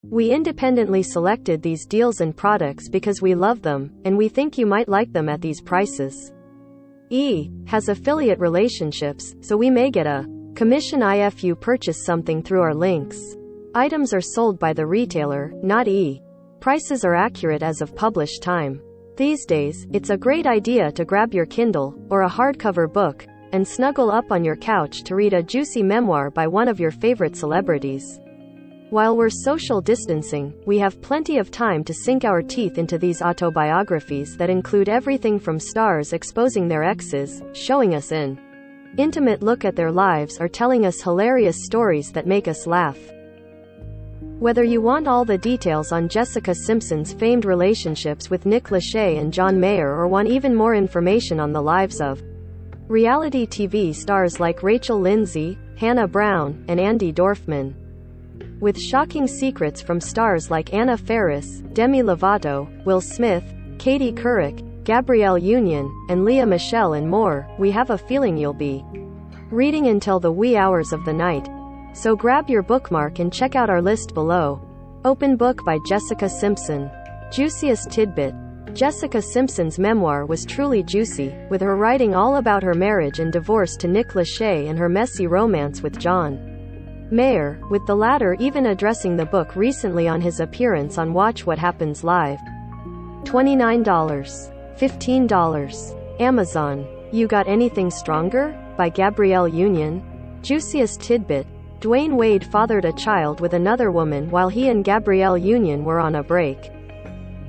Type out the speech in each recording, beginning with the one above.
We independently selected these deals and products because we love them, and we think you might like them at these prices. E has affiliate relationships, so we may get a commission if you purchase something through our links. Items are sold by the retailer, not E. Prices are accurate as of published time. These days, it's a great idea to grab your Kindle, or a hardcover book, and snuggle up on your couch to read a juicy memoir by one of your favorite celebrities. While we're social distancing, we have plenty of time to sink our teeth into these autobiographies that include everything from stars exposing their exes, showing us an intimate look at their lives, or telling us hilarious stories that make us laugh. Whether you want all the details on Jessica Simpson's famed relationships with Nick Lachey and John Mayer, or want even more information on the lives of reality TV stars like Rachel Lindsay, Hannah Brown, and Andy Dorfman. With shocking secrets from stars like Anna Faris, Demi Lovato, Will Smith, Katie Couric, Gabrielle Union, and Lea Michele, and more, we have a feeling you'll be reading until the wee hours of the night. So grab your bookmark and check out our list below. Open Book by Jessica Simpson. Juiciest tidbit. Jessica Simpson's memoir was truly juicy, with her writing all about her marriage and divorce to Nick Lachey and her messy romance with John Mayer, with the latter even addressing the book recently on his appearance on Watch What Happens Live. $29. $15. Amazon. You Got Anything Stronger? By Gabrielle Union. Juiciest tidbit. Dwayne Wade fathered a child with another woman while he and Gabrielle Union were on a break.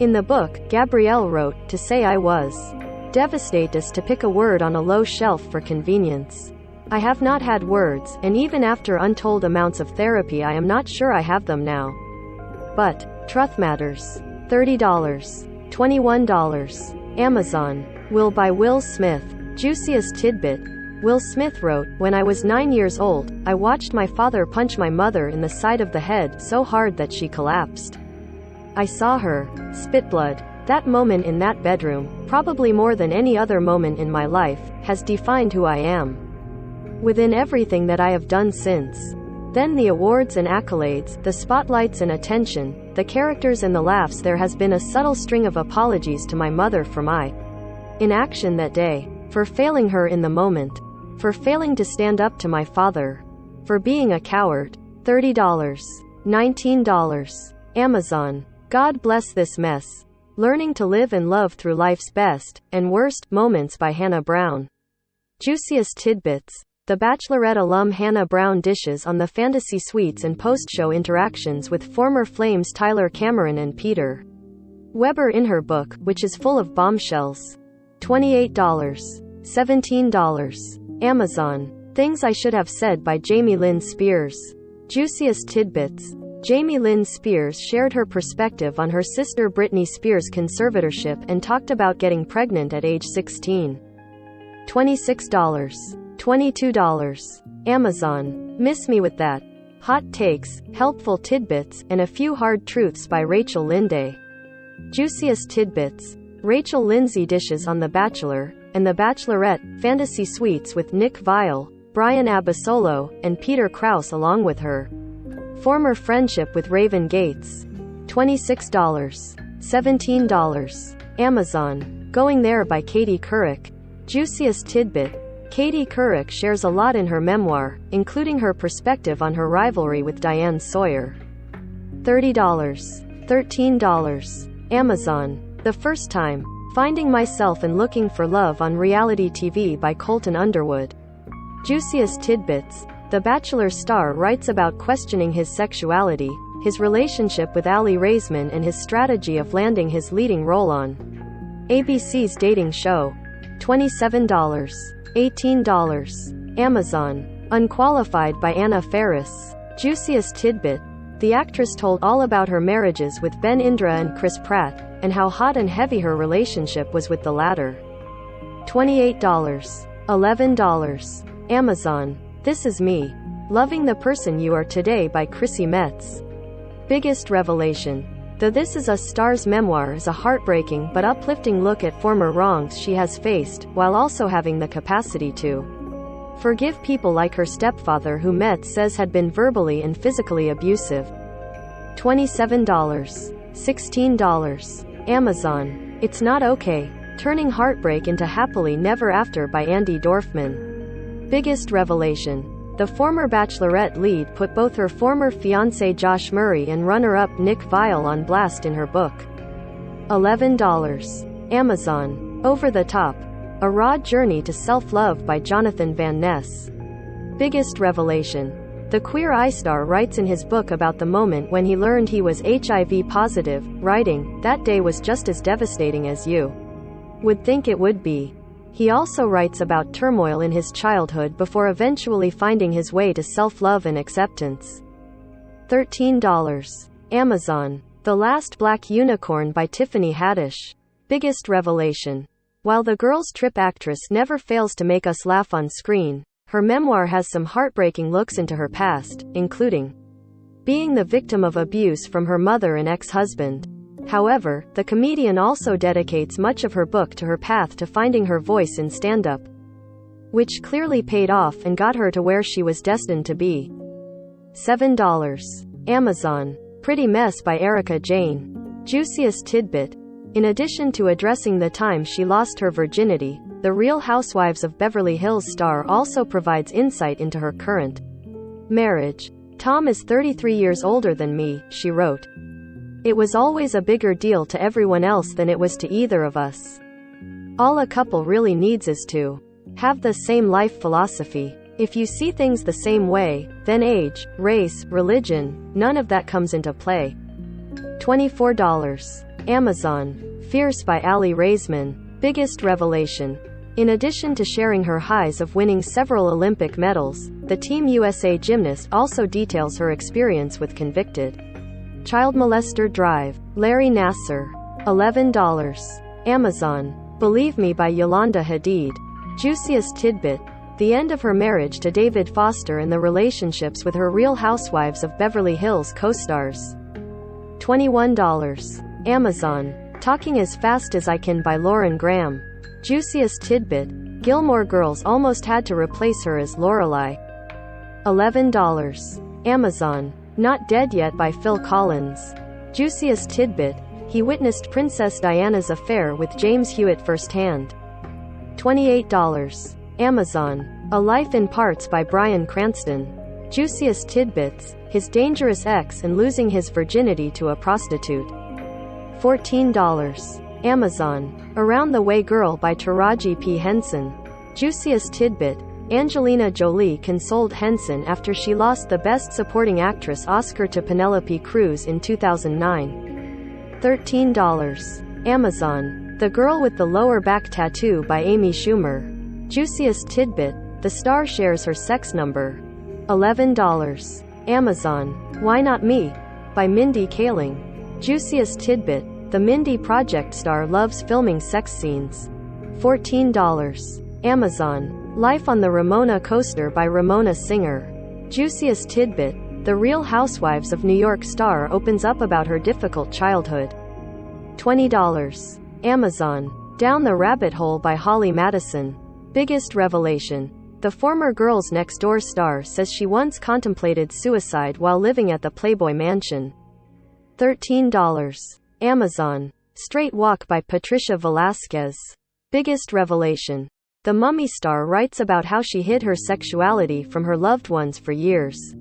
In the book, Gabrielle wrote, "To say I was devastated to pick a word on a low shelf for convenience. I have not had words, and even after untold amounts of therapy I am not sure I have them now. But truth matters." $30. $21. Amazon. Will by Will Smith. Juiciest tidbit. Will Smith wrote, "When I was 9 years old, I watched my father punch my mother in the side of the head so hard that she collapsed. I saw her spit blood. That moment in that bedroom, probably more than any other moment in my life, has defined who I am. Within everything that I have done since then, the awards and accolades, the spotlights and attention, the characters and the laughs, there has been a subtle string of apologies to my mother for my inaction that day, for failing her in the moment, for failing to stand up to my father, for being a coward." $30. $19. Amazon. God Bless This Mess. Learning to Live and Love Through Life's Best and Worst Moments by Hannah Brown. Juiciest tidbits. The Bachelorette alum Hannah Brown dishes on the fantasy suites and post-show interactions with former Flames Tyler Cameron and Peter Weber in her book, which is full of bombshells. $28. $17. Amazon. Things I Should Have Said by Jamie Lynn Spears. Juiciest tidbits. Jamie Lynn Spears shared her perspective on her sister Britney Spears' conservatorship and talked about getting pregnant at age 16. $26. $22. Amazon. Miss Me With That. Hot takes, helpful tidbits, and a few hard truths by Rachel Lindsay. Juiciest tidbits. Rachel Lindsay dishes on The Bachelor and The Bachelorette fantasy suites with Nick Viall, Brian Abasolo, and Peter Krause, along with her former friendship with Raven Gates. $26. $17. Amazon. Going There by Katie Couric. Juiciest tidbit. Katie Couric shares a lot in her memoir, including her perspective on her rivalry with Diane Sawyer. $30. $13. Amazon. The First Time. Finding Myself and Looking for Love on Reality TV by Colton Underwood. Juiciest tidbits. The Bachelor star writes about questioning his sexuality, his relationship with Aly Raisman, and his strategy of landing his leading role on ABC's dating show. $27. $18. Amazon. Unqualified by Anna Faris. Juiciest tidbit. The actress told all about her marriages with Ben Indra and Chris Pratt, and how hot and heavy her relationship was with the latter. $28. $11. Amazon. This Is Me. Loving the Person You Are Today by Chrissy Metz. Biggest revelation. The This Is Us star's memoir is a heartbreaking but uplifting look at former wrongs she has faced, while also having the capacity to forgive people like her stepfather, who Metz says had been verbally and physically abusive. $27. $16. Amazon. It's Not Okay. Turning Heartbreak into Happily Never After by Andy Dorfman. Biggest revelation. The former Bachelorette lead put both her former fiancé Josh Murray and runner-up Nick Viall on blast in her book. $11. Amazon. Over the Top. A Raw Journey to Self-Love by Jonathan Van Ness. Biggest revelation. The Queer Eye star writes in his book about the moment when he learned he was HIV positive, writing, "That day was just as devastating as you would think it would be." He also writes about turmoil in his childhood before eventually finding his way to self-love and acceptance. $13. Amazon. The Last Black Unicorn by Tiffany Haddish. Biggest revelation. While the Girls Trip actress never fails to make us laugh on screen, her memoir has some heartbreaking looks into her past, including being the victim of abuse from her mother and ex-husband. However, the comedian also dedicates much of her book to her path to finding her voice in stand-up, which clearly paid off and got her to where she was destined to be. $7. Amazon. Pretty Mess by Erica Jane. Juiciest tidbit. In addition to addressing the time she lost her virginity, The Real Housewives of Beverly Hills star also provides insight into her current marriage. "Tom is 33 years older than me," she wrote. "It was always a bigger deal to everyone else than it was to either of us. All a couple really needs is to have the same life philosophy. If you see things the same way, then age, race, religion, none of that comes into play." $24. Amazon. Fierce by Aly Raisman. Biggest revelation. In addition to sharing her highs of winning several Olympic medals, the Team USA gymnast also details her experience with convicted child molester Drive. Larry Nassar. $11. Amazon. Believe Me by Yolanda Hadid. Juiciest tidbit. The end of her marriage to David Foster and the relationships with her Real Housewives of Beverly Hills co-stars. $21. Amazon. Talking as Fast as I Can by Lauren Graham. Juiciest tidbit. Gilmore Girls almost had to replace her as Lorelai. $11. Amazon. Not Dead Yet by Phil Collins. Juiciest tidbit. He witnessed Princess Diana's affair with James Hewitt firsthand. $28. Amazon. A Life in Parts by Bryan Cranston. Juiciest tidbits. His dangerous ex and losing his virginity to a prostitute. $14. Amazon. Around the Way Girl by Taraji P. Henson. Juiciest tidbit. Angelina Jolie consoled Henson after she lost the Best Supporting Actress Oscar to Penelope Cruz in 2009. $13. Amazon. The Girl with the Lower Back Tattoo by Amy Schumer. Juiciest tidbit. The star shares her sex number. $11. Amazon. Why Not Me? By Mindy Kaling. Juiciest tidbit. The Mindy Project star loves filming sex scenes. $14. Amazon. Life on the Ramona Coaster by Ramona Singer. Juiciest tidbit. The Real Housewives of New York star opens up about her difficult childhood. $20. Amazon. Down the Rabbit Hole by Holly Madison. Biggest revelation. The former Girls Next Door star says she once contemplated suicide while living at the Playboy Mansion. $13. Amazon. Straight Walk by Patricia Velasquez. Biggest revelation. The Mummy star writes about how she hid her sexuality from her loved ones for years.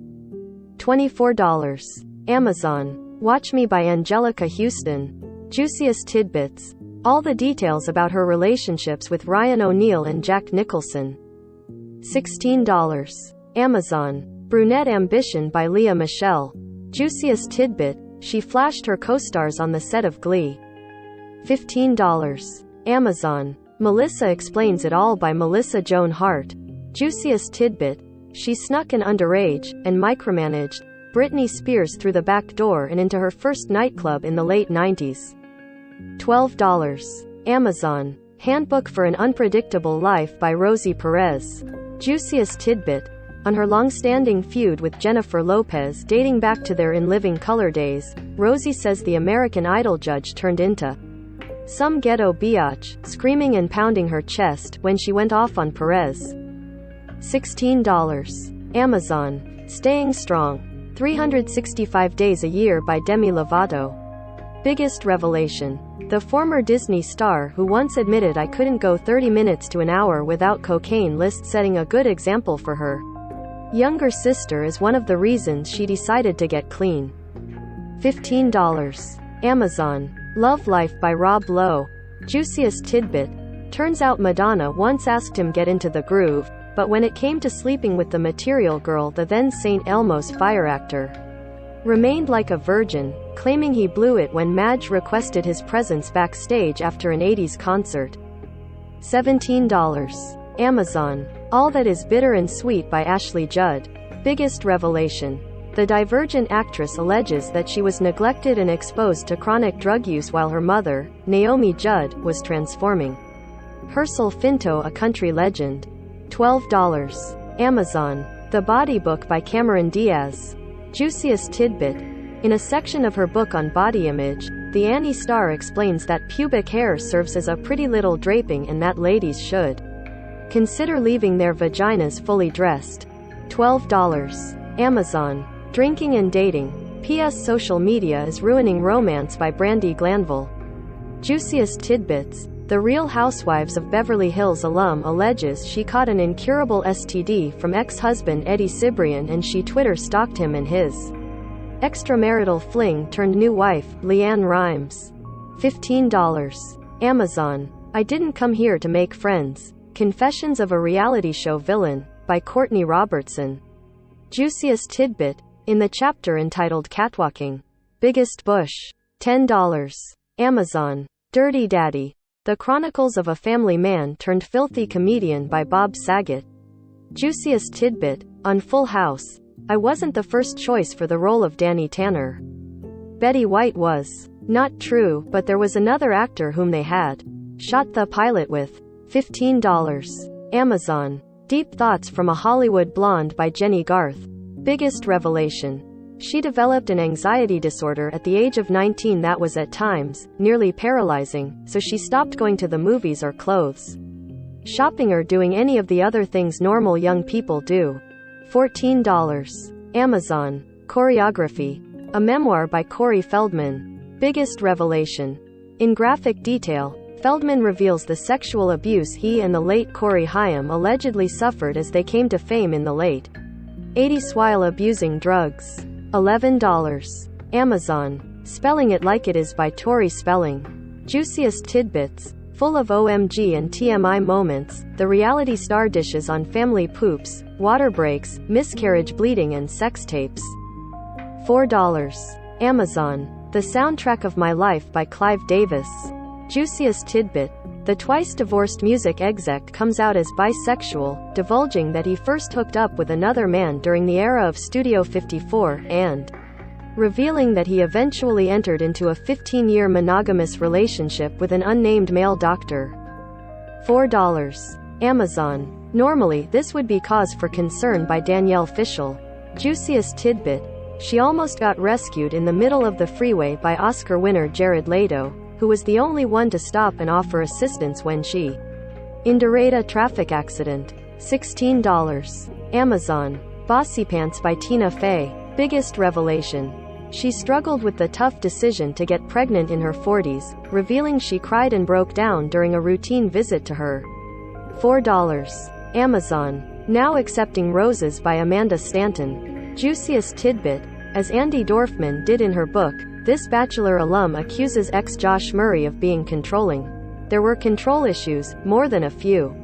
$24. Amazon. Watch Me by Angelica Houston. Juiciest tidbits. All the details about her relationships with Ryan O'Neal and Jack Nicholson. $16. Amazon. Brunette Ambition by Leah Michelle. Juiciest tidbit. She flashed her co-stars on the set of Glee. $15. Amazon. Melissa Explains It All by Melissa Joan Hart. Juiciest tidbit. She snuck an underage, and micromanaged, Britney Spears through the back door and into her first nightclub in the late 90s. $12. Amazon. Handbook for an Unpredictable Life by Rosie Perez. Juiciest tidbit. On her long-standing feud with Jennifer Lopez dating back to their In Living Color days, Rosie says the American Idol judge turned into some ghetto biatch, screaming and pounding her chest when she went off on Perez. $16. Amazon. Staying Strong. 365 Days a Year by Demi Lovato. Biggest revelation. The former Disney star who once admitted I couldn't go 30 minutes to an hour without cocaine lists setting a good example for her younger sister is one of the reasons she decided to get clean. $15. Amazon. Love Life by Rob Lowe. Juiciest tidbit. Turns out Madonna once asked him get into the groove, but when it came to sleeping with the Material Girl, the then St. Elmo's fire actor remained like a virgin, claiming he blew it when Madge requested his presence backstage after an 80s concert. $17. Amazon. All That Is Bitter and Sweet by Ashley Judd. Biggest revelation. The Divergent actress alleges that she was neglected and exposed to chronic drug use while her mother, Naomi Judd, was transforming. Herschel Finto, a country legend. $12. Amazon. The Body Book by Cameron Diaz. Juiciest tidbit. In a section of her book on body image, the Annie star explains that pubic hair serves as a pretty little draping and that ladies should consider leaving their vaginas fully dressed. $12. Amazon. Drinking and Dating. P.S. Social Media is Ruining Romance by Brandi Glanville. Juiciest tidbits. The Real Housewives of Beverly Hills alum alleges she caught an incurable STD from ex-husband Eddie Cibrian and she Twitter stalked him and his extramarital fling turned new wife, Leanne Rimes. $15. Amazon. I Didn't Come Here to Make Friends. Confessions of a Reality Show Villain, by Courtney Robertson. Juiciest tidbit. In the chapter entitled Catwalking. Biggest bush. $10. Amazon. Dirty Daddy. The Chronicles of a Family Man Turned Filthy Comedian by Bob Saget. Juiciest tidbit. On Full House. I wasn't the first choice for the role of Danny Tanner. Betty White was. Not true, but there was another actor whom they had shot the pilot with. $15. Amazon. Deep Thoughts from a Hollywood Blonde by Jenny Garth. Biggest revelation. She developed an anxiety disorder at the age of 19 that was at times nearly paralyzing, so she stopped going to the movies or clothes shopping or doing any of the other things normal young people do. $14. Amazon. Choreography. A memoir by Corey Feldman. Biggest revelation. In graphic detail, Feldman reveals the sexual abuse he and the late Corey Haim allegedly suffered as they came to fame in the late 80s while abusing drugs. $11. Amazon. Spelling It Like It Is by Tori Spelling. Juiciest tidbits. Full of OMG and TMI moments, the reality star dishes on family poops, water breaks, miscarriage bleeding and sex tapes. $4. Amazon. The Soundtrack of My Life by Clive Davis. Juiciest tidbit. The twice-divorced music exec comes out as bisexual, divulging that he first hooked up with another man during the era of Studio 54, and revealing that he eventually entered into a 15-year monogamous relationship with an unnamed male doctor. $4. Amazon. Normally, this would be cause for concern by Danielle Fishel. Juiciest tidbit. She almost got rescued in the middle of the freeway by Oscar winner Jared Leto, who was the only one to stop and offer assistance when she endured a traffic accident. $16. Amazon. Bossy Pants by Tina Fey. Biggest revelation. She struggled with the tough decision to get pregnant in her 40s, revealing she cried and broke down during a routine visit to her. $4. Amazon. Now Accepting Roses by Amanda Stanton. Juiciest tidbit. As Andy Dorfman did in her book, this Bachelor alum accuses ex Josh Murray of being controlling. There were control issues, more than a few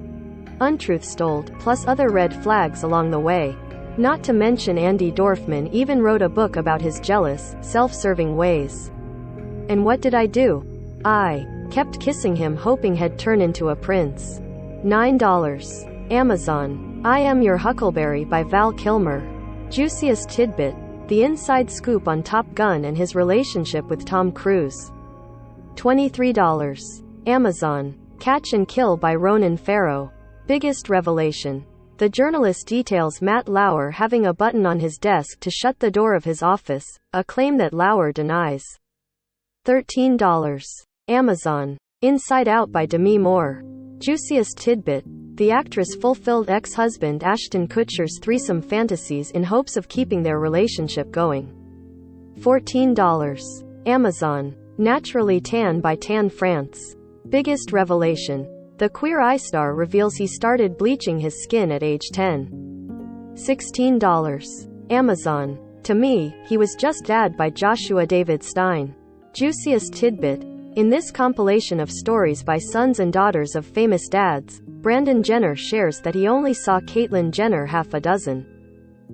untruths told, plus other red flags along the way. Not to mention Andy Dorfman even wrote a book about his jealous, self-serving ways. And what did I do? I kept kissing him hoping he'd turn into a prince. $9. Amazon. I Am Your Huckleberry by Val Kilmer. Juiciest tidbit. The inside scoop on Top Gun and his relationship with Tom Cruise. $23. Amazon. Catch and Kill by Ronan Farrow. Biggest revelation. The journalist details Matt Lauer having a button on his desk to shut the door of his office, a claim that Lauer denies. $13. Amazon. Inside Out by Demi Moore. Juiciest tidbit. the actress fulfilled ex-husband Ashton Kutcher's threesome fantasies in hopes of keeping their relationship going. $14. Amazon. Naturally tan by Tan France. Biggest revelation. The Queer Eye star reveals he started bleaching his skin at age 10. $16. Amazon. To me, he was just Dad by Joshua David Stein. Juiciest tidbit. In this compilation of stories by sons and daughters of famous dads, Brandon Jenner shares that he only saw Caitlyn Jenner half a dozen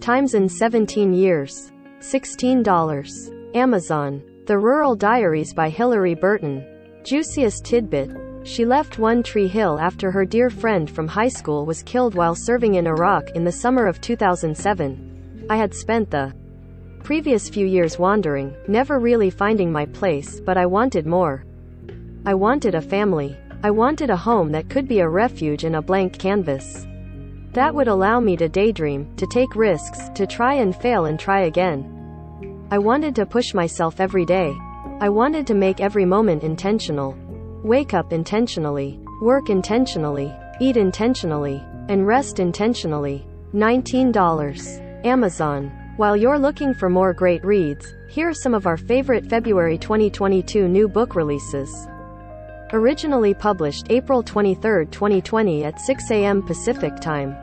times in 17 years. $16. Amazon. The Rural Diaries by Hilary Burton. Juiciest tidbit. She left One Tree Hill after her dear friend from high school was killed while serving in Iraq in the summer of 2007. I had spent the previous few years wandering, never really finding my place, but I wanted more. I wanted a family. I wanted a home that could be a refuge and a blank canvas that would allow me to daydream, to take risks, to try and fail and try again. I wanted to push myself every day. I wanted to make every moment intentional. Wake up intentionally, work intentionally, eat intentionally, and rest intentionally. $19. Amazon. While you're looking for more great reads, here are some of our favorite February 2022 new book releases. Originally published April 23, 2020 at 6 a.m. Pacific Time.